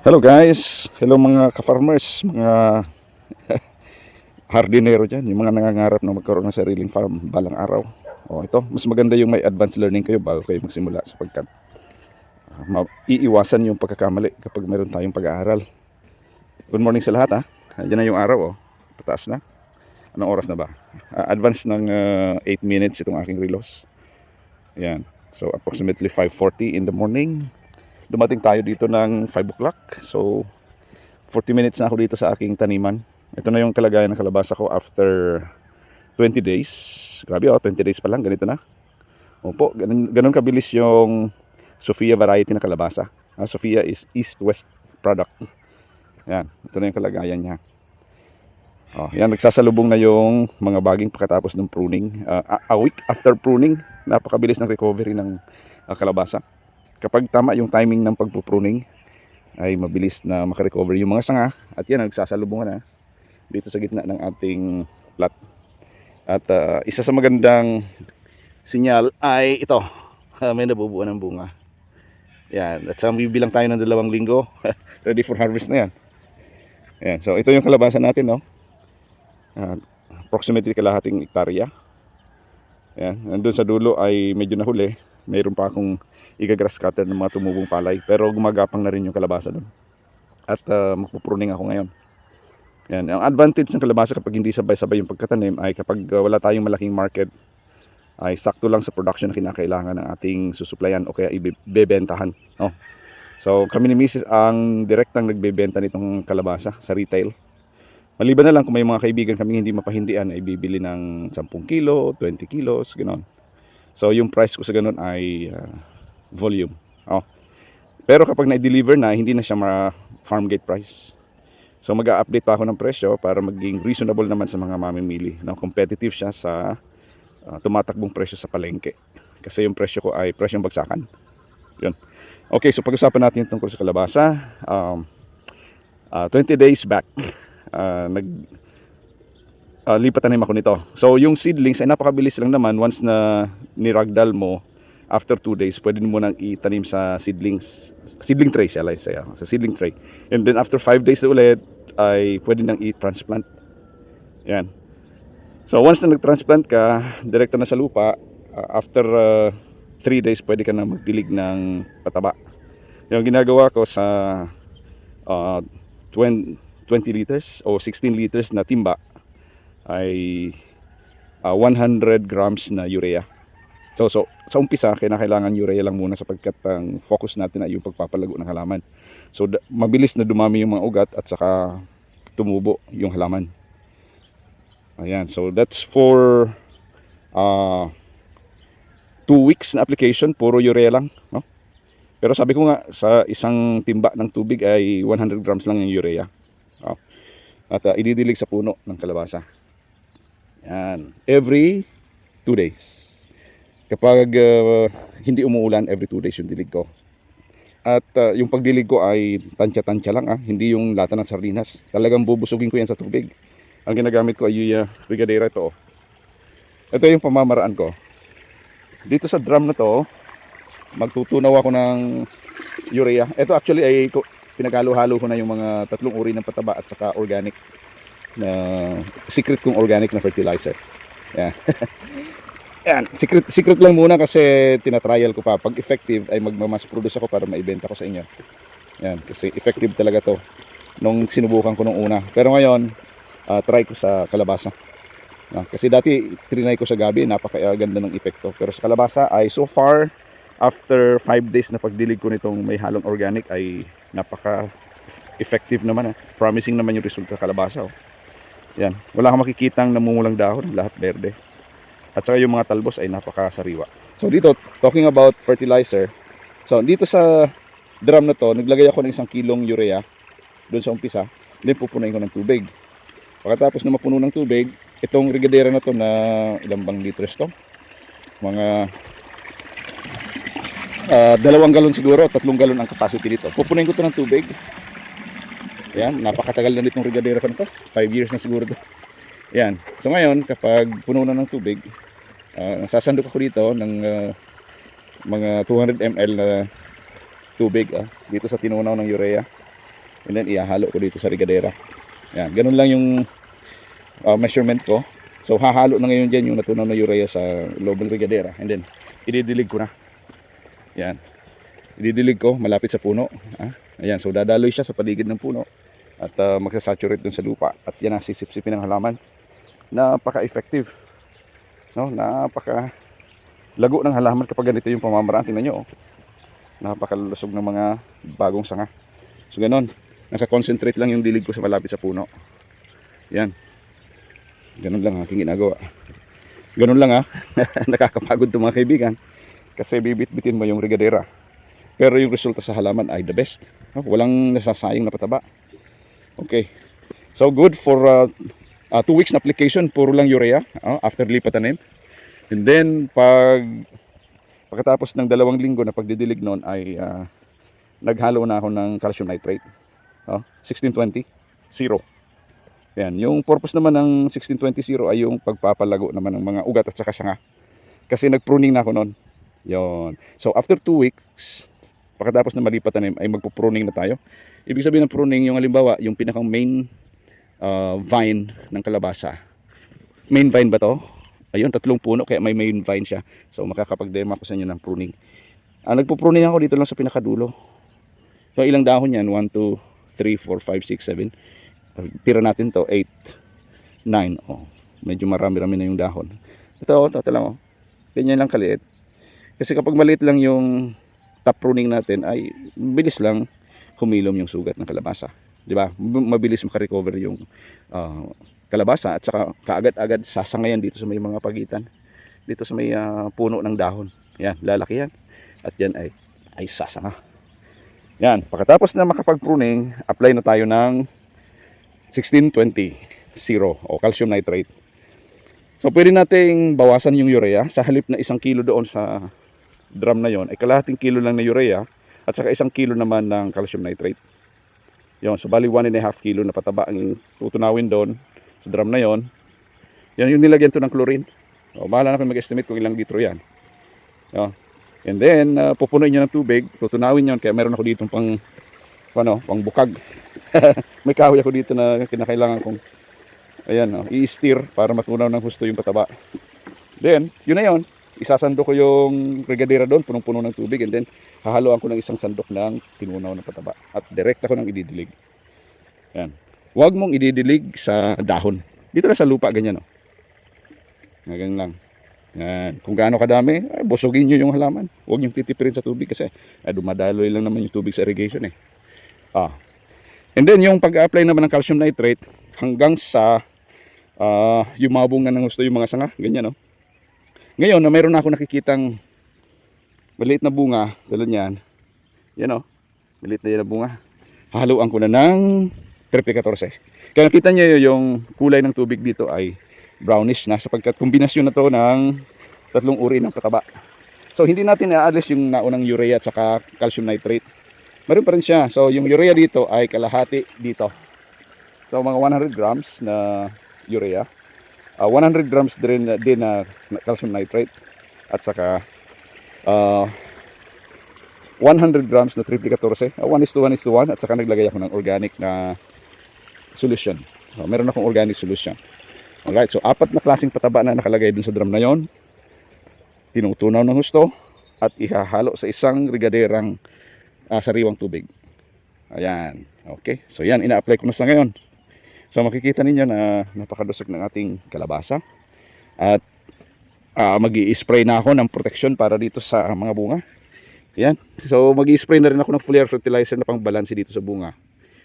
Hello guys, hello mga ka-farmers, mga hardinero dyan, yung mga nangangarap na magkaroon ng sariling farm balang araw. O ito, mas maganda yung may advanced learning kayo bago kayo magsimula sapagkat iiwasan yung pagkakamali kapag meron tayong pag-aaral. Good morning sa lahat ha, yan na yung araw pataas na. Anong oras na ba? Advance ng 8 minutes itong aking relos. Yan, so approximately 5:40 in the morning. Dumating tayo dito ng 5 o'clock, so 40 minutes na ako dito sa aking taniman. Ito na yung kalagayan ng kalabasa ko after 20 days. Grabe 20 days pa lang, ganito na. Opo, ganun kabilis yung Sophia variety na kalabasa. Sophia is east-west product. Yan, ito na yung kalagayan niya. Yan, nagsasalubong na yung mga baging pagkatapos ng pruning. A week after pruning, napakabilis ng recovery ng kalabasa. Kapag tama yung timing ng pagpupruning, ay mabilis na makarecover yung mga sanga. At yan, nagsasalubungan na dito sa gitna ng ating plot. At isa sa magandang sinyal ay ito, may nabubuo ng bunga. Yan, at sa bibilang tayo ng 2 linggo, ready for harvest na yan. Yan, so ito yung kalabasa natin, no? Approximately kalahating hektarya. Yan, nandun sa dulo ay medyo nahuli. Mayroon pa akong igagrass cutter ng mga tumubong palay, pero gumagapang na rin yung kalabasa doon. At magpupruning ako ngayon. Yan, ang advantage ng kalabasa kapag hindi sabay-sabay yung pagkatanim ay kapag wala tayong malaking market, ay sakto lang sa production na kinakailangan ng ating susuplayan o kaya ibebentahan. So kami ni Mrs. ang direktang nagbebenta nitong kalabasa sa retail. Maliban na lang kung may mga kaibigan kami hindi mapahindian ay bibili ng 10 kilo, 20 kilos, ganoon. So yung price ko sa ganoon ay volume. Pero kapag na-deliver na, hindi na siya farm gate price. So mag-a-update pa ako ng presyo para maging reasonable naman sa mga mamimili. Competitive siya sa tumatakbong presyo sa palengke. Kasi yung presyo ko ay presyong bagsakan. Yun. Okay, so pag-usapan natin tungkol sa kalabasa. 20 days back, lipat tanim ako nito. So yung seedlings ay napakabilis lang naman. Once na niragdal mo, after 2 days, pwede mo nang itanim sa seedling tray siya, sa seedling tray. And then after 5 days na ulit, ay pwede nang i-transplant. Yan. So once na nag-transplant ka, direkto na sa lupa, after 3 days, pwede ka na magdilig ng pataba. Yung ginagawa ko sa 20 liters o 16 liters na timba ay 100 grams na urea. So sa umpisa, kailangan urea lang muna sapagkat ang focus natin ay yung pagpapalago ng halaman. So mabilis na dumami yung mga ugat at saka tumubo yung halaman. Ayan, so that's for 2 weeks na application, puro urea lang, no? Pero sabi ko nga, sa isang timba ng tubig ay 100 grams lang yung urea. At ididilig sa puno ng kalabasa. Yan, every 2 days. Kapag hindi umuulan, every 2 days yung dilig ko. At yung pagdilig ko ay tansya-tansya lang, hindi yung lata ng sardinas. Talagang bubusugin ko yan sa tubig. Ang ginagamit ko ay yung Brigadera ito. Ito yung pamamaraan ko. Dito sa drum na to, magtutunaw ako ng urea. Ito actually ay pinaghalo-halo ko na yung mga 3 uri ng pataba at saka organic na secret kong organic na fertilizer. Yan. Yan, secret lang muna kasi tinatrial ko pa. Pag effective ay magmamas produce ako para maibenta ko sa inyo. Yan, kasi effective talaga to nung sinubukan ko nung una. Pero ngayon, try ko sa kalabasa. Kasi dati trinay ko sa gabi, napakaganda ng epekto. Pero sa kalabasa ay so far, after 5 days na pagdilig ko nitong may halong organic ay napaka-effective naman. Promising naman yung resulta sa kalabasa. Yan, wala kang makikitang namumulang dahon, lahat berde. At saka yung mga talbos ay napakasariwa. So dito, talking about fertilizer. So dito sa drum na to, naglagay ako ng 1 kilong urea doon sa umpisa. Then pupunuin ko ng tubig. Pagkatapos na mapuno ng tubig, itong Brigadera na to na ilang bang liters to? Mga 2 galon siguro, 3 galon ang capacity dito. Pupunuin ko to ng tubig. Yan, napakatagal na nitong Brigadera ko na to. 5 years na siguro to. Yan. So ngayon, kapag puno na ng tubig, sasandok ako dito ng mga 200 ml na tubig dito sa tinunaw ng urea. And then ihahalo ko dito sa regadera. Yan, ganun lang yung measurement ko. So hahalo na ngayon dyan yung natunaw na urea sa loob ng regadera. And then ididilig ko na. Yan. Ididilig ko malapit sa puno. Ayan, so dadaloy siya sa paligid ng puno. At magsasaturate dun sa lupa. At yan ang sisip-sipin ng halaman. Napaka-effective. No? Napaka-lago ng halaman kapag ganito yung pamamaraan. Tingnan nyo. Napakalusog ng mga bagong sanga. So ganon. Naka-concentrate lang yung dilig ko sa malapit sa puno. Yan. Ganon lang aking ginagawa. Ganon lang Nakakapagod to mga kaibigan. Kasi bibit-bitin mo yung regadera. Pero yung resulta sa halaman ay the best. Walang nasasayang na pataba. Okay. So good for 2 weeks na application. Puro lang urea after lipat tanim. And then pagkatapos ng 2 linggo na pagdidilig noon ay naghalo na ako ng calcium nitrate. 1620 0. Yan, yung purpose naman ng 1620 0 ay yung pagpapalago naman ng mga ugat at saka sanga. Kasi nagpruning na ako noon. Yon. So after 2 weeks, pagkatapos na malipat tanim ay magpo-pruning na tayo. Ibig sabihin ng pruning, yung halimbawa, yung pinakang main vine ng kalabasa. Main vine ba to? Ayun, 3 puno kaya may main vine siya. So makakapag-demo ako sa inyo ng pruning. Nagpo-pruning ako dito lang sa pinakadulo. So ilang dahon yan? 1, 2, 3, 4, 5, 6, 7. Tira natin to 8, 9. Medyo marami-rami na yung dahon. Ito lang ganyan lang kaliit. Kasi kapag maliit lang yung top pruning natin ay bilis lang humilom yung sugat ng kalabasa, di ba? Mabilis makarecover yung kalabasa at saka kaagad-agad sasangayan dito sa may mga pagitan, dito sa may puno ng dahon. Yan, lalaki yan at yan ay sasanga. Yan, pagkatapos na makapag-pruning, apply na tayo ng 1620 0 o calcium nitrate. So pwede nating bawasan yung urea. Sa halip na 1 kilo doon sa drum na yon ay kalahating kilo lang na urea at saka 1 kilo naman ng calcium nitrate. Yon, so bali 1.5 kilo na pataba ang tutunawin doon sa drum na yon. Yan yung nilagyan to ng chlorine. Bahala na kayo mag-estimate kung ilang litro yan. And then pupunuin nyo ng tubig, tutunawin nyo. Kaya meron ako dito pang bukag. May kahoy ako dito na kinakailangan kong i-steer para matunaw ng husto yung pataba. Then yun na yun, isasando ko yung regadera doon, punong-puno ng tubig, and then hahaloan ko ng 1 sandok ng tinunaw na pataba at direkta ko ng ididilig. Yan. Huwag mong ididilig sa dahon. Dito na sa lupa ganyan ganyan lang. Yan. Kung gaano kadami, busugin nyo yung halaman. Huwag nyo titipirin sa tubig kasi dumadaloy lang naman yung tubig sa irrigation And then yung pag-apply naman ng calcium nitrate hanggang sa yumabong na ng gusto yung mga sanga, ganyan Ngayon na mayroon na ako nakikitang maliit na bunga tulad niyan. Yan maliit na yan na bunga. Haluan ko na ng triple 14. Kaya nakita niyo yung kulay ng tubig dito ay brownish na sapagkat kombinasyon na to ng 3 uri ng pataba. So hindi natin i-alis yung naunang urea at saka calcium nitrate. Meron pa rin siya. So yung urea dito ay kalahati dito. So mga 100 grams na urea. 100 grams din na calcium nitrate. At saka 100 grams na triple 14. 1:1:1. At saka naglagay ako ng organic na solution. So, meron akong organic solution. Alright, so 4 na klaseng pataba na nakalagay dun sa drum na yon. Tinutunaw ng husto at ihahalo sa isang regaderang sariwang tubig. Ayan. Okay. So yan, ina-apply ko na sa ngayon. So makikita ninyo na napakalusog ng ating kalabasa. At mag-i-spray na ako ng protection para dito sa mga bunga. Ayan. So mag-i-spray na rin ako ng foliar fertilizer na pang-balanse dito sa bunga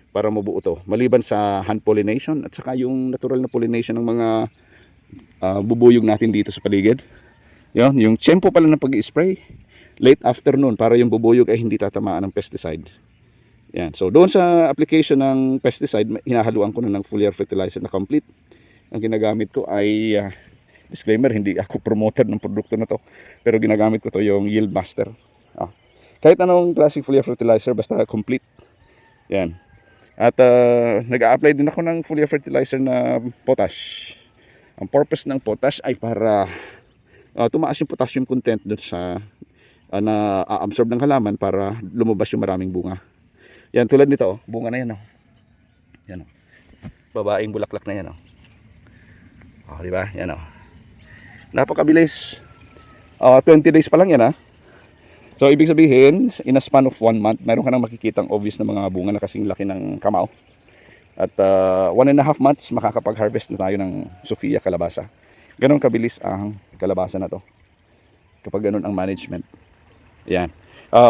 para mabuo to. Maliban sa hand pollination at saka yung natural na pollination ng mga bubuyog natin dito sa paligid. Yan, yung tiyempo pala ng pag-i-spray, late afternoon para yung bubuyog ay hindi tatamaan ng pesticide. Yan. So doon sa application ng pesticide, hinahaluan ko na ng foliar fertilizer na complete. Ang ginagamit ko ay disclaimer, hindi ako promoter ng produkto na to, pero ginagamit ko to yung Yield Master. Kahit anong classic foliar fertilizer basta complete. Yan. At nag-a-apply din ako ng foliar fertilizer na potash. Ang purpose ng potash ay para tumaas yung potassium content dun sa na-absorb ng halaman para lumabas yung maraming bunga. Yan, tulad nito, oh, bunga na yan, oh. Yan, oh. Babaeng bulaklak na yan, oh. Oh, di ba? Yan, oh. Napakabilis. 20 days pa lang yan, ha. So, ibig sabihin, in a span of 1 month, mayroon ka nang makikitang obvious na mga bunga na kasing laki ng kamao. At 1.5 months, makakapag-harvest na tayo ng Sophia kalabasa. Ganon kabilis ang kalabasa na to. Kapag ganun ang management. Yan.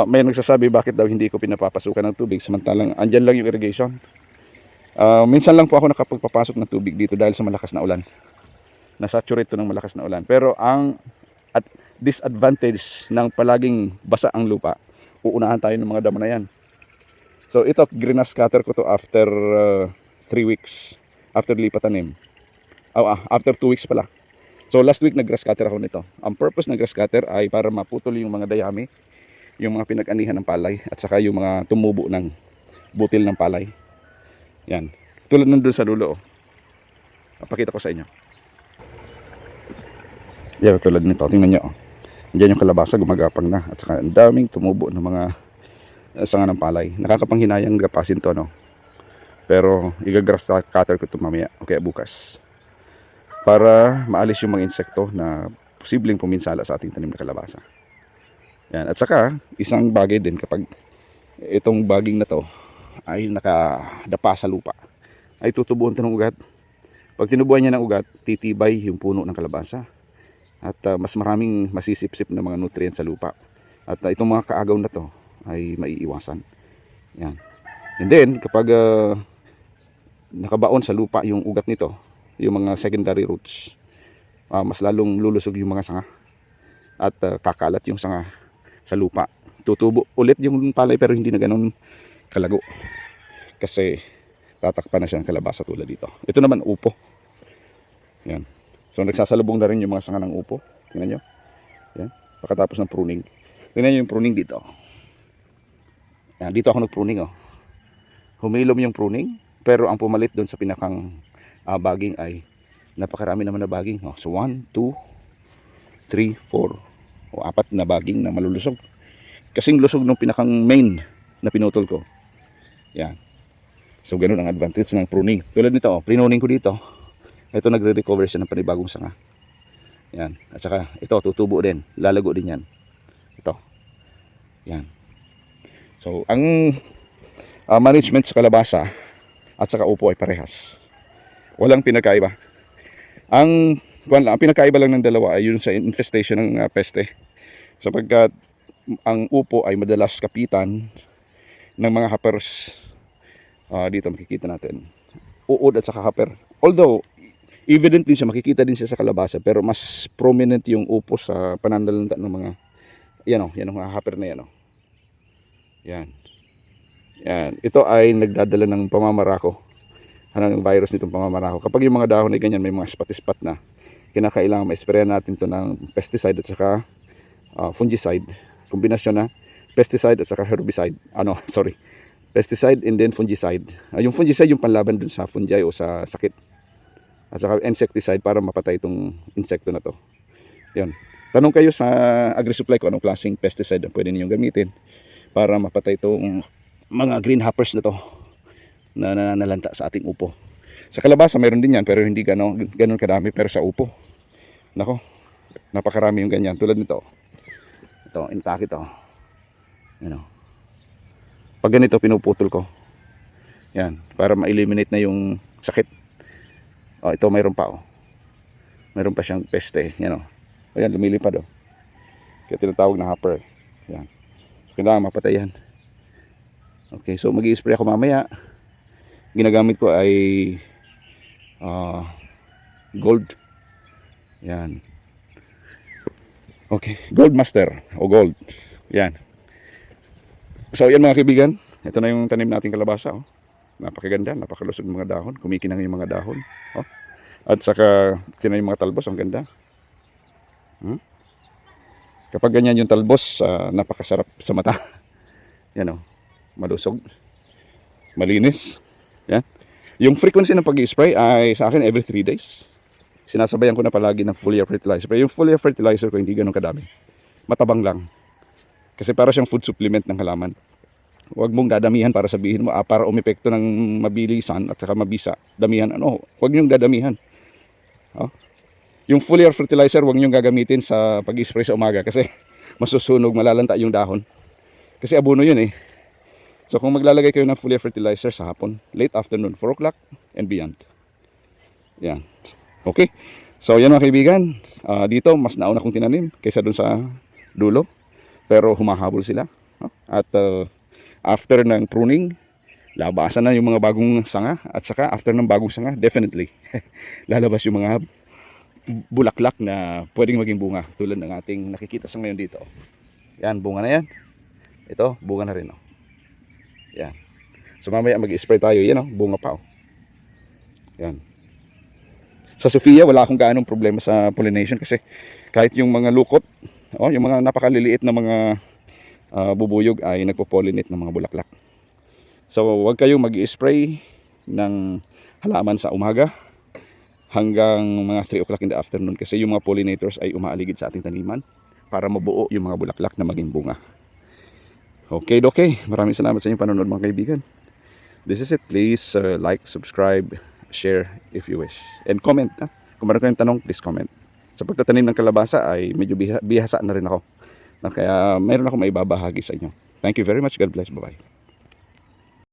May nagsasabi bakit daw hindi ko pinapapasukan ng tubig samantalang andyan lang yung irrigation. Minsan lang po ako nakapagpapasok ng tubig dito dahil sa malakas na ulan. Nasaturate to ng malakas na ulan. Pero ang disadvantage ng palaging basa ang lupa, uunahan tayo ng mga damo na yan. So ito, greenhouse cutter ko to after 3 weeks. After lipat tanim. After 2 weeks pala. So last week nag-grass cutter ako nito. Ang purpose ng grass cutter ay para maputol yung mga dayami, yung mga pinag-anihan ng palay, at saka yung mga tumubo ng butil ng palay. Yan. Tulad nandun sa dulo. Papakita ko sa inyo. Yan, tulad nito. Tingnan nyo. Diyan yung kalabasa gumagapang na. At saka ang daming tumubo ng mga sanga ng palay. Nakakapanghinayang gapasin to, no? Pero igagrass cutter ko ito mamaya o kaya bukas. Para maalis yung mga insekto na posibleng puminsala sa ating tanim na kalabasa. Yan. At saka, isang bagay din kapag itong baging na to ay nakadapa sa lupa, ay tutubuan ito ng ugat. Pag tinubuan niya ng ugat, titibay yung puno ng kalabasa. At mas maraming masisipsip na mga nutrients sa lupa. At itong mga kaagaw na to ay maiiwasan. Yan. And then, kapag nakabaon sa lupa yung ugat nito, yung mga secondary roots, mas lalong lulusog yung mga sanga. At kakalat yung sanga sa lupa. Tutubo ulit yung palay pero hindi na ganun kalago. Kasi tatakpan na siya ng kalabasa tulad dito. Ito naman upo. Yan. So nagsasalubong na rin yung mga sanga ng upo. Tingnan nyo. Yan. Pagkatapos ng pruning. Tingnan nyo yung pruning dito. Yan. Dito ako nag-pruning. Oh. Humilom yung pruning. Pero ang pumalit doon sa pinakang baging ay napakarami naman na baging. Oh. So 1, 2, 3, 4 o 4 na baging na malulusog. Kasing lusog ng pinakang main na pinutol ko. Yan. So ganun ang advantage ng pruning. Tulad nito, oh, pruning ko dito. Ito nagre-recover siya ng panibagong sanga. Yan. At saka ito tutubo din. Lalago din yan. Ito. Yan. So ang management sa kalabasa at saka upo ay parehas. Walang pinagkaiba. Ang pinagkaiba lang ng dalawa ay yun sa infestation ng peste. Sapagkat ang upo ay madalas kapitan ng mga hoppers. Dito makikita natin. Uod at saka hopper. Although, evident din siya, makikita din siya sa kalabasa, pero mas prominent yung upo sa pananalanta ng mga, yan ang mga hopper na yan. Yan. Yan. Ito ay nagdadala ng pamamarako. Ng virus nitong pamamarako. Kapag yung mga dahon ay ganyan, may mga spot-spot na, kinakailangan ma-sprayan natin ito ng pesticide at saka fungicide. Kombinasyon na pesticide at saka herbicide. Pesticide and then fungicide. Yung fungicide yung panlaban dun sa fungi o sa sakit. At saka insecticide para mapatay itong insekto na to. Yan. Tanong kayo sa AgriSupply kung anong klaseng pesticide ang pwede ninyong gamitin para mapatay itong mga green hoppers na to na nananalanta sa ating upo. Sa kalabasa mayroon din yan pero hindi ganun kadami, pero sa upo, nako, napakarami yung ganyan. Tulad nito. Ito, intake ito. Yan. Pag ganito pinuputol ko. Yan, para ma-eliminate na yung sakit. Ito mayroon pa. Mayroon pa siyang peste. Yan. Ayan, lumilipad. Kaya tinatawag na hopper. Yan. So, kailangan mapatay yan. Okay, so mag-i-spray ako mamaya. Ginagamit ko ay gold. Yan. Okay, Gold Master o gold. Yan. So yan mga kaibigan, ito na yung tanim nating kalabasa. Napakaganda, napakalusog ng mga dahon. Kumikinang yung mga dahon. At saka tinan yung mga talbos, ang ganda. Kapag ganyan yung talbos, napakasarap sa mata. Yan malusog, malinis. Yan. Yung frequency ng pag-i-spray ay sa akin every 3 days. Sinasabayan ko na palagi ng foliar fertilizer. Pero yung foliar fertilizer ko hindi ganun kadami. Matabang lang. Kasi para siyang food supplement ng halaman. Huwag mong dadamihan para sabihin mo, para umepekto ng mabilisan at saka mabisa. Damihan, ano, huwag niyong dadamihan. Oh. Yung foliar fertilizer, huwag niyong gagamitin sa pag-spray sa umaga kasi masusunog, malalanta yung dahon. Kasi abono yun eh. So kung maglalagay kayo ng foliar fertilizer sa hapon, late afternoon, 4 o'clock and beyond. Yan. Okay. So yan mga kaibigan, dito mas nauna kong tinanim kaysa dun sa dulo. Pero humahabol sila. At after ng pruning, labasan na yung mga bagong sanga. At saka after ng bagong sanga, definitely lalabas yung mga bulaklak na pwedeng maging bunga. Tulad ng ating nakikita sa ngayon dito. Yan, bunga na yan. Ito, bunga na rin. Oh. Yan. So mamaya mag-spray tayo. Yan, oh, bunga pa. Oh. Yan. Sa Sophia, wala akong gaanong problema sa pollination kasi kahit yung mga lukot, yung mga napakaliliit na mga bubuyog ay nagpo-pollinate ng mga bulaklak. So huwag kayong mag-spray ng halaman sa umaga hanggang mga 3 o'clock in the afternoon kasi yung mga pollinators ay umaaligid sa ating taniman para mabuo yung mga bulaklak na maging bunga. Okay. Maraming salamat sa inyong panonood mga kaibigan. This is it. Please like, subscribe, share if you wish. And comment. Kung meron kayong tanong, please comment. Sa pagtatanim ng kalabasa ay medyo bihasa na rin ako. Kaya mayroon ako maibabahagi sa inyo. Thank you very much. God bless. Bye-bye.